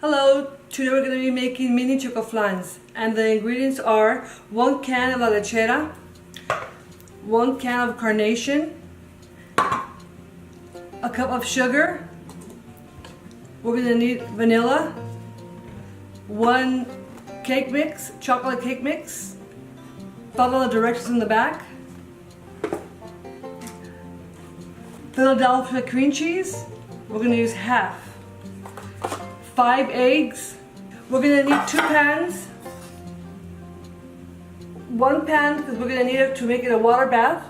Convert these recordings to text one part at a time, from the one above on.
Hello, today we're going to be making mini Choco Flans, and the ingredients are 1 can of la lechera, 1 can of carnation, a cup of sugar, we're going to need vanilla, 1 cake mix, chocolate cake mix, follow the directions in the back, Philadelphia cream cheese, we're going to use half. 5 eggs. We're going to need 2 pans. 1 pan because we're going to need it to make it a water bath,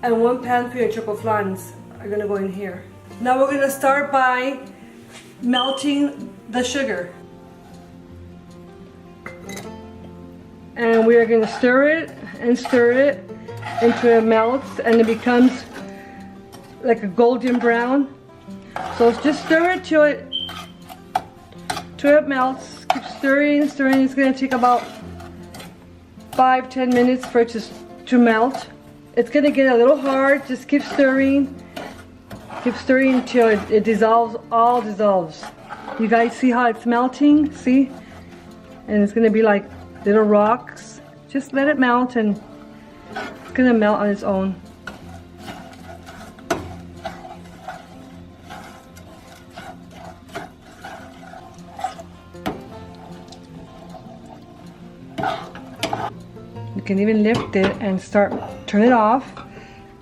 and 1 pan for your Choco Flans are going to go in here. Now we're going to start by melting the sugar. And we are going to stir it until it melts and it becomes like a golden brown. So just stir it till it melts. Keep stirring. It's going to take about 5-10 minutes for it to melt. It's going to get a little hard. Just keep stirring. Keep stirring until it dissolves, all dissolves. You guys see how it's melting? See? And it's going to be like little rocks. Just let it melt and it's going to melt on its own. You can even lift it and turn it off.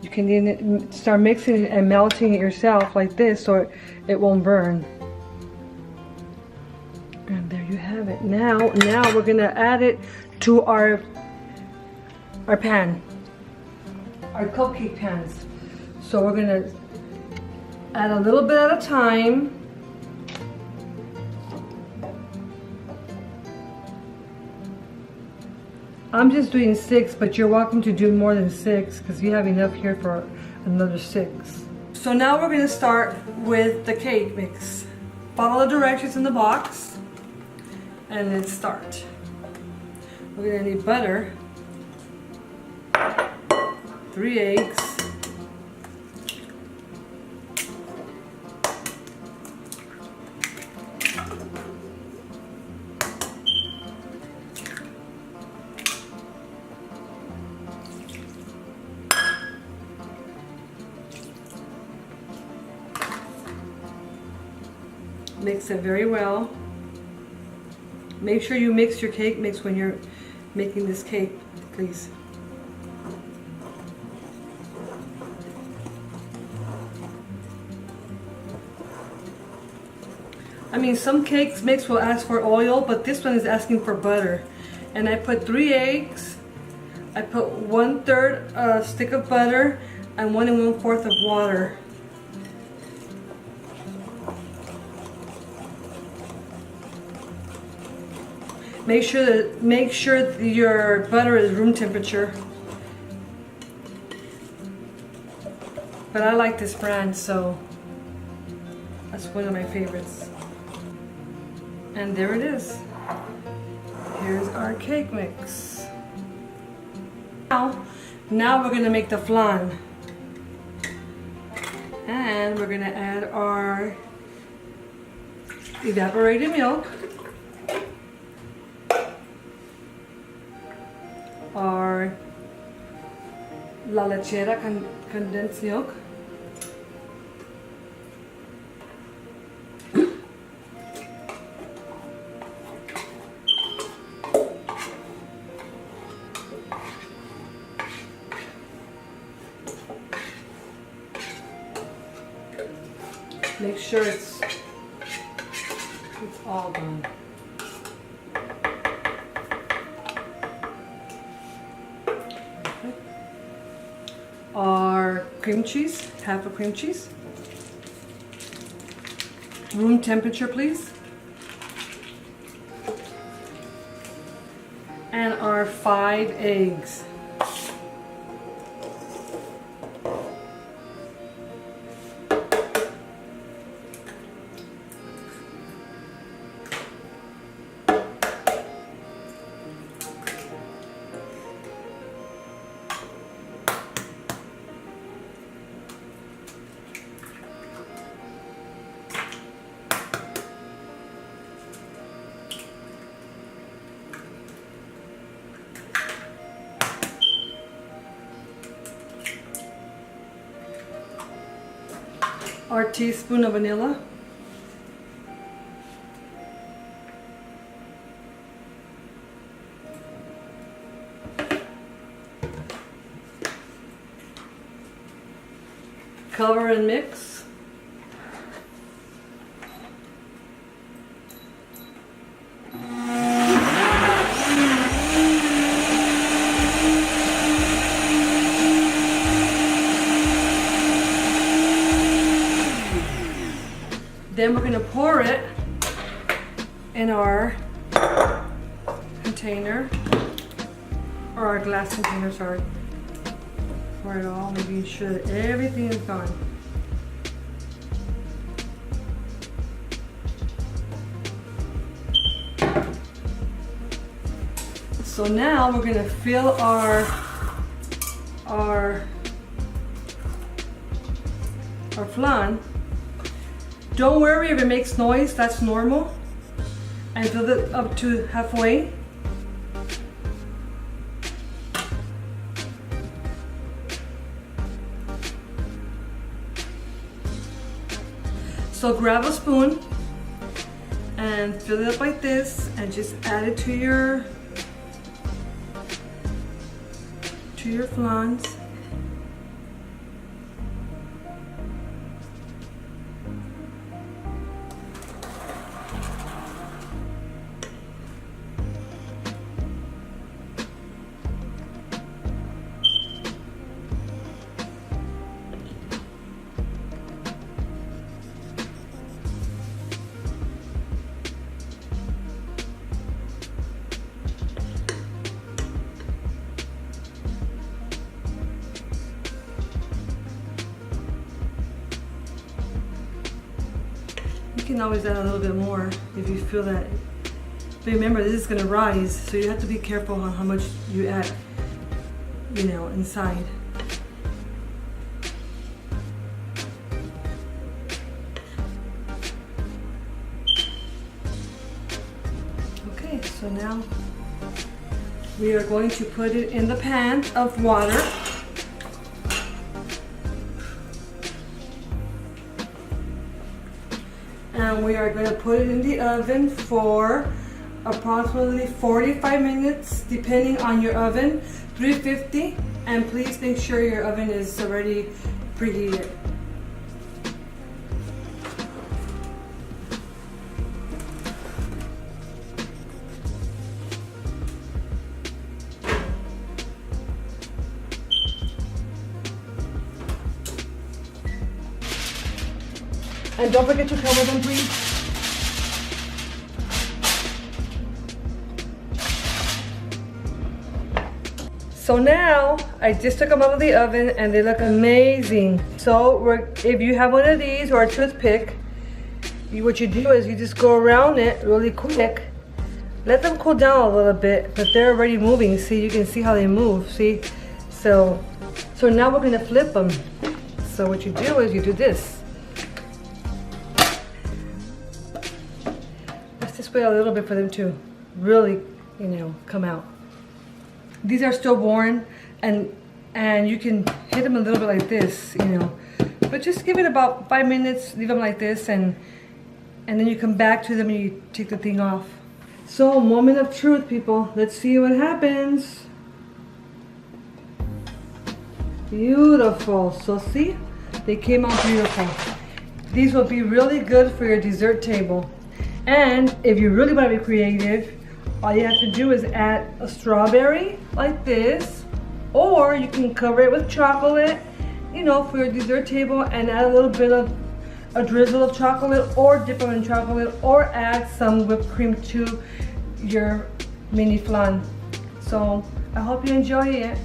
You can even start mixing it and melting it yourself like this so it won't burn. And there you have it. Now we're gonna add it to our pan, our cupcake pans. So we're gonna add a little bit at a time. I'm just doing 6, but you're welcome to do more than 6 because you have enough here for another 6. So now we're going to start with the cake mix. Follow the directions in the box and let's start. We're going to need butter, 3 eggs, mix it very well. Make sure you mix your cake mix when you're making this cake, please. I mean, some cakes mix will ask for oil, but this one is asking for butter. And I put 3 eggs, I put 1/3 stick of butter, and 1 1/4 of water. Make sure that your butter is room temperature. But I like this brand, so that's one of my favorites. And there it is. Here's our cake mix. Now we're gonna make the flan. And we're gonna add our evaporated milk, our la lechera condensed milk, make sure it's all done. Our cream cheese, half a cream cheese, room temperature please, and our 5 eggs. our teaspoon of vanilla. Cover and mix. Then we're going to pour it in our container, or our glass container, sorry. Pour it all, making sure that everything is gone. So now we're going to fill our flan. Don't worry if it makes noise, that's normal. And fill it up to halfway. So grab a spoon and fill it up like this and just add it to your flans. You can always add a little bit more if you feel that. But remember, this is going to rise, so you have to be careful on how much you add, you know, inside. Okay, so now we are going to put it in the pan of water. And we are going to put it in the oven for approximately 45 minutes, depending on your oven, 350. And please make sure your oven is already preheated. And don't forget to cover them, please. So now, I just took them out of the oven and they look amazing. So if you have one of these or a toothpick, what you do is you just go around it really quick. Let them cool down a little bit, but they're already moving. See, you can see how they move, see? So now we're gonna flip them. So what you do is you do this. Just wait a little bit for them to really, you know, come out. These are still warm, and you can hit them a little bit like this, you know. But just give it about 5 minutes, leave them like this, and then you come back to them and you take the thing off. So, moment of truth, people. Let's see what happens. Beautiful. So see, they came out beautiful. These will be really good for your dessert table. And if you really want to be creative, all you have to do is add a strawberry like this, or you can cover it with chocolate, you know, for your dessert table, and add a little bit of a drizzle of chocolate, or dip them in chocolate, or add some whipped cream to your mini flan. So I hope you enjoy it.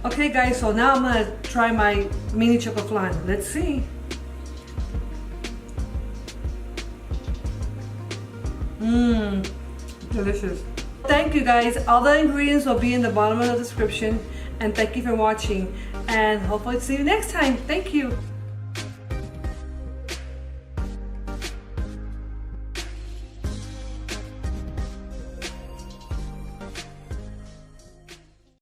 Okay guys, so now I'm gonna try my mini choco flan. Let's see. Delicious. Thank you guys. All the ingredients will be in the bottom of the description. And thank you for watching. And hopefully see you next time. Thank you.